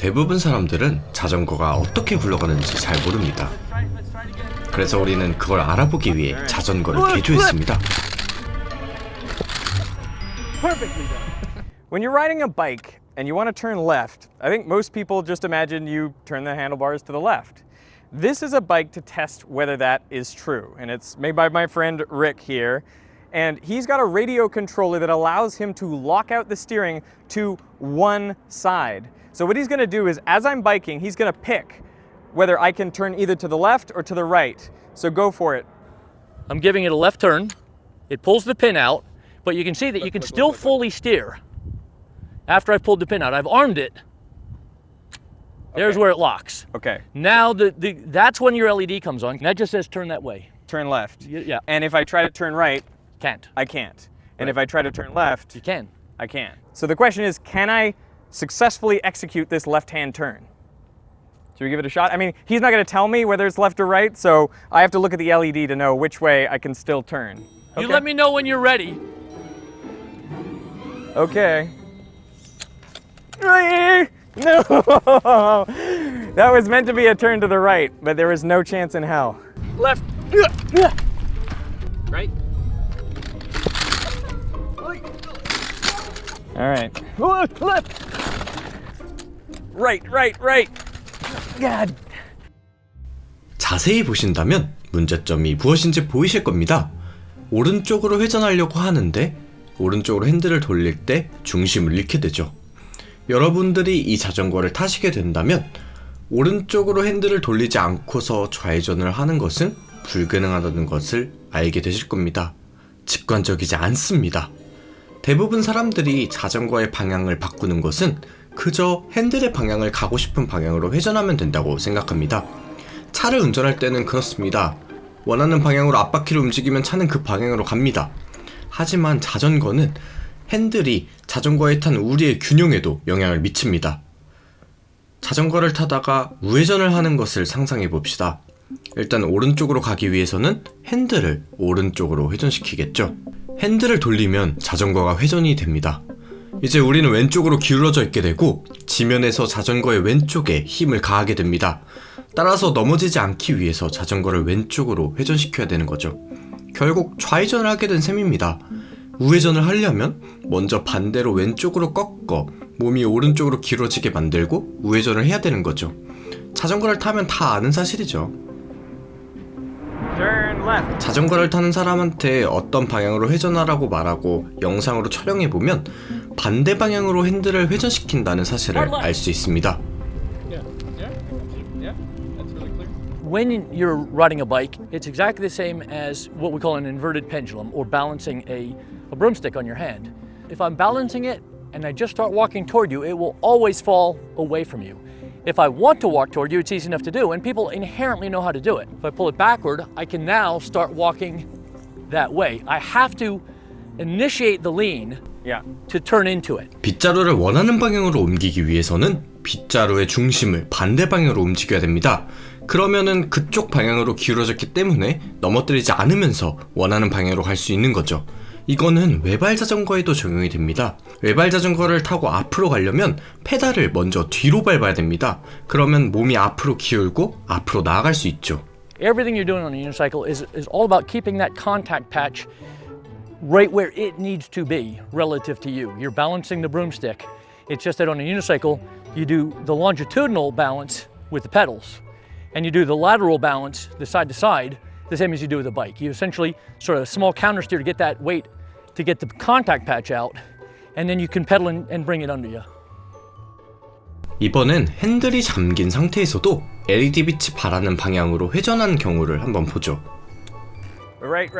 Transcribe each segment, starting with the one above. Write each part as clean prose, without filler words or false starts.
대부분 사람들은 자전거가 어떻게 굴러가는지 잘 모릅니다. 그래서 우리는 그걸 알아보기 위해 자전거를 개조했습니다. When you're riding a bike and you want to turn left, I think most people just imagine you turn the handlebars to the left. This is a bike to test whether that is true, and it's made by my friend Rick here. And he's got a radio controller that allows him to lock out the steering to one side. So what he's going to do is, as I'm biking, he's going to pick whether I can turn either to the left or to the right. So go for it. I'm giving it a left turn. It pulls the pin out, but you can see that you can still fully steer after I've pulled the pin out. I've armed it. There's where it locks. Okay. Now that's when your LED comes on. That just says turn that way. Turn left. Yeah. And if I try to turn right, Can't. I can't. And if I try to turn left, You can. I can. So the question is, can I successfully execute this left-hand turn? Should we give it a shot? I mean, he's not going to tell me whether it's left or right, so I have to look at the LED to know which way I can still turn. You let me know when you're ready. Okay. No! That was meant to be a turn to the right, but there was no chance in hell. Left. Right. All right. Left. Right. God. 자세히 보신다면 문제점이 무엇인지 보이실 겁니다. 오른쪽으로 회전하려고 하는데 오른쪽으로 핸들을 돌릴 때 중심을 잃게 되죠. 여러분들이 이 자전거를 타시게 된다면 오른쪽으로 핸들을 돌리지 않고서 좌회전을 하는 것은 불가능하다는 것을 알게 되실 겁니다. 직관적이지 않습니다. 대부분 사람들이 자전거의 방향을 바꾸는 것은 그저 핸들의 방향을 가고 싶은 방향으로 회전하면 된다고 생각합니다. 차를 운전할 때는 그렇습니다. 원하는 방향으로 앞바퀴를 움직이면 차는 그 방향으로 갑니다. 하지만 자전거는 핸들이 자전거에 탄 우리의 균형에도 영향을 미칩니다. 자전거를 타다가 우회전을 하는 것을 상상해 봅시다. 일단 오른쪽으로 가기 위해서는 핸들을 오른쪽으로 회전시키겠죠. 핸들을 돌리면 자전거가 회전이 됩니다. 이제 우리는 왼쪽으로 기울어져 있게 되고 지면에서 자전거의 왼쪽에 힘을 가하게 됩니다. 따라서 넘어지지 않기 위해서 자전거를 왼쪽으로 회전시켜야 되는 거죠. 결국 좌회전을 하게 된 셈입니다. 우회전을 하려면 먼저 반대로 왼쪽으로 꺾어 몸이 오른쪽으로 기울어지게 만들고 우회전을 해야 되는 거죠. 자전거를 타면 다 아는 사실이죠. Turn left. 자전거를 타는 사람한테 어떤 방향으로 회전하라고 말하고 영상으로 촬영해보면 반대 방향으로 핸들을 회전시킨다는 사실을 알 수 있습니다. When you're riding a bike, it's exactly the same as what we call an inverted pendulum or balancing a broomstick on your hand. If I'm balancing it and I just start walking toward you, it will always fall away from you. If I want to walk toward you, it's easy enough to do, and people inherently know how to do it. If I pull it backward, I can now start walking that way. I have to initiate the lean Yeah. to turn into it. 빗자루를 원하는 방향으로 옮기기 위해서는 빗자루의 중심을 반대 방향으로 움직여야 됩니다. 그러면은 그쪽 방향으로 기울어졌기 때문에 넘어뜨리지 않으면서 원하는 방향으로 갈 수 있는 거죠. 이거는 외발 자전거에도 적용이 됩니다. 외발 자전거를 타고 앞으로 가려면 페달을 먼저 뒤로 밟아야 됩니다. 그러면 몸이 앞으로 기울고 앞으로 나아갈 수 있죠. Everything you're doing on a unicycle is all about keeping that contact patch right where it needs to be relative to you. You're balancing the broomstick. It's just that on a unicycle, you do the longitudinal balance with the pedals, and you do the lateral balance, the side to side, the same as you do with a bike. You essentially sort of a small counter steer to get that weight, to get the contact patch out, and then you can pedal and bring it under you. 이번엔 핸들이 잠긴 상태에서도 LED 빛이 바라는 방향으로 회전한 경우를 한번 보죠. Right.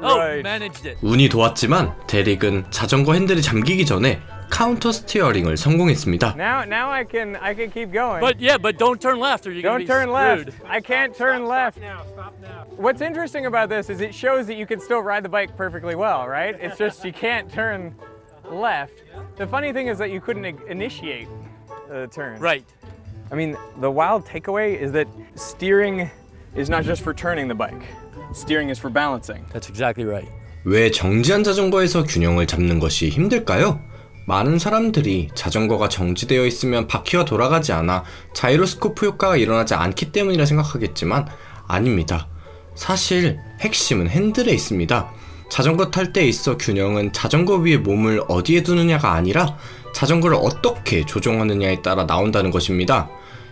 Oh, managed it. 운이 좋았지만 대릭은 자전거 핸들이 잠기기 전에 카운터 스티어링을 성공했습니다. Now I can keep going. But don't turn left or you're gonna Don't be turn screwed. left. I can't turn left. Stop now. What's interesting about this is it shows that you can still ride the bike perfectly well, right? It's just you can't turn left. The funny thing is that you couldn't initiate the turn. Right. I mean, the wild takeaway is that steering is not just for turning the bike. Steering is for balancing. That's exactly right. 왜 정지한 자전거에서 균형을 잡는 것이 힘들까요? 많은 사람들이 자전거가 정지되어 있으면 바퀴가 돌아가지 않아 자이로스코프 효과가 일어나지 않기 때문이라 생각하겠지만 아닙니다. 사실 핵심은 핸들에 있습니다. 자전거 탈 때 있어 균형은 자전거 위에 몸을 어디에 두느냐가 아니라 자전거를 어떻게 조종하느냐에 따라 나온다는 것입니다.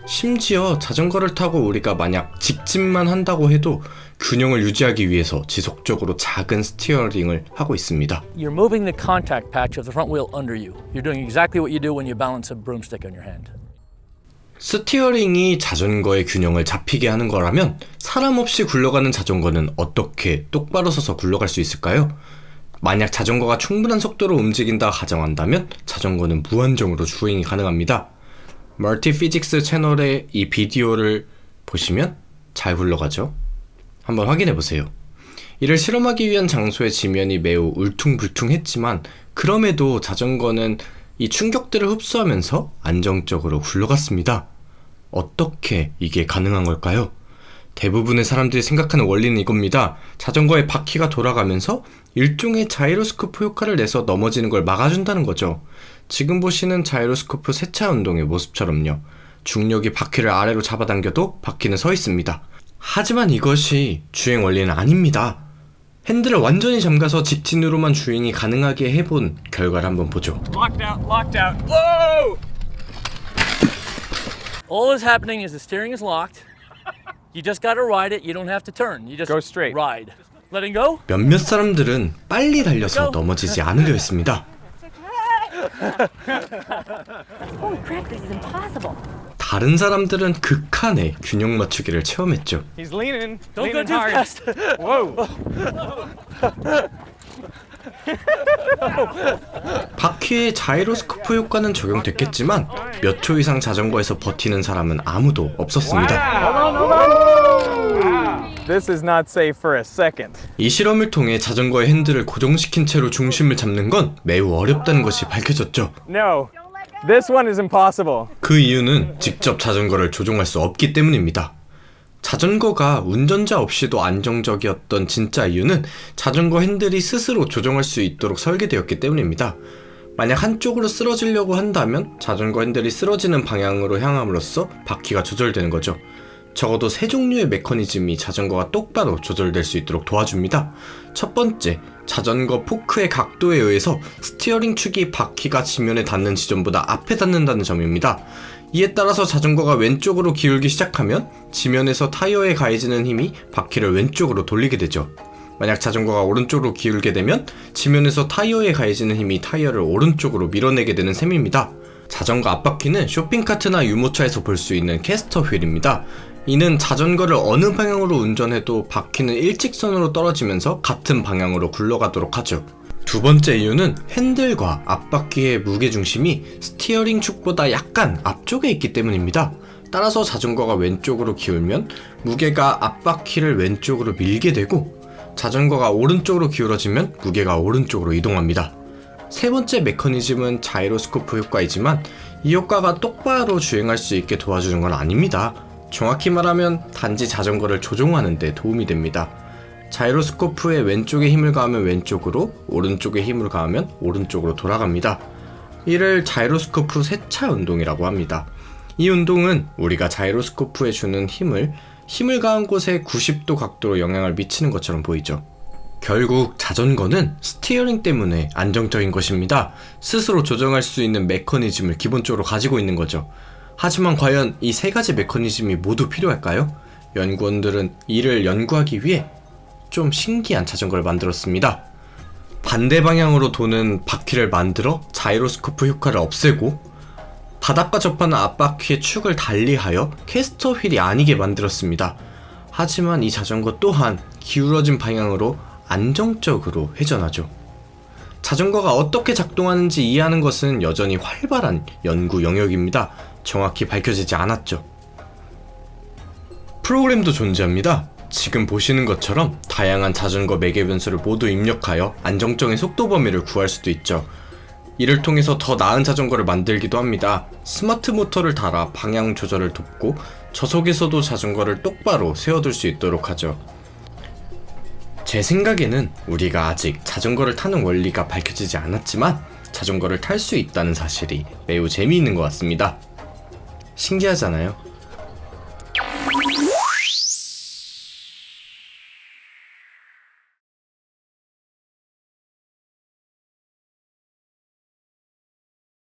심지어 자전거를 타고 우리가 만약 직진만 한다고 해도 균형을 유지하기 위해서 지속적으로 작은 스티어링을 하고 있습니다. You're moving the contact patch of the front wheel under you. You're doing exactly what you do when you balance a broomstick on your hand. 스티어링이 자전거의 균형을 잡히게 하는 거라면 사람 없이 굴러가는 자전거는 어떻게 똑바로 서서 굴러갈 수 있을까요? 만약 자전거가 충분한 속도로 움직인다 가정한다면 자전거는 무한정으로 주행이 가능합니다. 멀티피직스 채널의 이 비디오를 보시면 잘 굴러가죠? 한번 확인해보세요. 이를 실험하기 위한 장소의 지면이 매우 울퉁불퉁했지만 그럼에도 자전거는 이 충격들을 흡수하면서 안정적으로 굴러갔습니다. 어떻게 이게 가능한 걸까요? 대부분의 사람들이 생각하는 원리는 이겁니다. 자전거의 바퀴가 돌아가면서 일종의 자이로스코프 효과를 내서 넘어지는 걸 막아준다는 거죠. 지금 보시는 자이로스코프 세차 운동의 모습처럼요. 중력이 바퀴를 아래로 잡아당겨도 바퀴는 서 있습니다. 하지만 이것이 주행 원리는 아닙니다. 핸들을 완전히 잠가서 직진으로만 주행이 가능하게 해본 결과를 한번 보죠. Locked out, locked out. Whoa! All that's happening is the steering is locked. You just gotta ride it. You don't have to turn. You just Go straight. ride. Letting go. 몇몇 사람들은 빨리 달려서 넘어지지 않으려 했습니다. Holy crap, this is impossible. 다른 사람들은 극한의 균형 맞추기를 체험했죠. He's leaning. Don't go leaning too hard. fast. Whoa. 바퀴의 자이로스코프 효과는 적용됐겠지만 몇 초 이상 자전거에서 버티는 사람은 아무도 없었습니다. This is not safe for a second. 이 실험을 통해 자전거의 핸들을 고정시킨 채로 중심을 잡는 건 매우 어렵다는 것이 밝혀졌죠. No. This one is impossible. 그 이유는 직접 자전거를 조종할 수 없기 때문입니다. 자전거가 운전자 없이도 안정적이었던 진짜 이유는 자전거 핸들이 스스로 조정할 수 있도록 설계되었기 때문입니다. 만약 한쪽으로 쓰러지려고 한다면 자전거 핸들이 쓰러지는 방향으로 향함으로써 바퀴가 조절되는 거죠. 적어도 세 종류의 메커니즘이 자전거가 똑바로 조절될 수 있도록 도와줍니다. 첫 번째, 자전거 포크의 각도에 의해서 스티어링 축이 바퀴가 지면에 닿는 지점보다 앞에 닿는다는 점입니다. 이에 따라서 자전거가 왼쪽으로 기울기 시작하면 지면에서 타이어에 가해지는 힘이 바퀴를 왼쪽으로 돌리게 되죠. 만약 자전거가 오른쪽으로 기울게 되면 지면에서 타이어에 가해지는 힘이 타이어를 오른쪽으로 밀어내게 되는 셈입니다. 자전거 앞바퀴는 쇼핑카트나 유모차에서 볼 수 있는 캐스터 휠입니다. 이는 자전거를 어느 방향으로 운전해도 바퀴는 일직선으로 떨어지면서 같은 방향으로 굴러가도록 하죠. 두 번째 이유는 핸들과 앞바퀴의 무게중심이 스티어링 축보다 약간 앞쪽에 있기 때문입니다. 따라서 자전거가 왼쪽으로 기울면 무게가 앞바퀴를 왼쪽으로 밀게 되고 자전거가 오른쪽으로 기울어지면 무게가 오른쪽으로 이동합니다. 세 번째 메커니즘은 자이로스코프 효과이지만 이 효과가 똑바로 주행할 수 있게 도와주는 건 아닙니다. 정확히 말하면 단지 자전거를 조종하는 데 도움이 됩니다. 자이로스코프에 왼쪽에 힘을 가하면 왼쪽으로, 오른쪽에 힘을 가하면 오른쪽으로 돌아갑니다. 이를 자이로스코프 세차 운동이라고 합니다. 이 운동은 우리가 자이로스코프에 주는 힘을 가한 곳에 90도 각도로 영향을 미치는 것처럼 보이죠. 결국 자전거는 스티어링 때문에 안정적인 것입니다. 스스로 조정할 수 있는 메커니즘을 기본적으로 가지고 있는 거죠. 하지만 과연 이 세 가지 메커니즘이 모두 필요할까요? 연구원들은 이를 연구하기 위해 좀 신기한 자전거를 만들었습니다. 반대 방향으로 도는 바퀴를 만들어 자이로스코프 효과를 없애고 바닥과 접하는 앞바퀴의 축을 달리하여 캐스터 휠이 아니게 만들었습니다. 하지만 이 자전거 또한 기울어진 방향으로 안정적으로 회전하죠. 자전거가 어떻게 작동하는지 이해하는 것은 여전히 활발한 연구 영역입니다. 정확히 밝혀지지 않았죠. 프로그램도 존재합니다. 지금 보시는 것처럼 다양한 자전거 매개 변수를 모두 입력하여 안정적인 속도 범위를 구할 수도 있죠. 이를 통해서 더 나은 자전거를 만들기도 합니다. 스마트 모터를 달아 방향 조절을 돕고 저속에서도 자전거를 똑바로 세워둘 수 있도록 하죠. 제 생각에는 우리가 아직 자전거를 타는 원리가 밝혀지지 않았지만 자전거를 탈 수 있다는 사실이 매우 재미있는 것 같습니다. 신기하잖아요.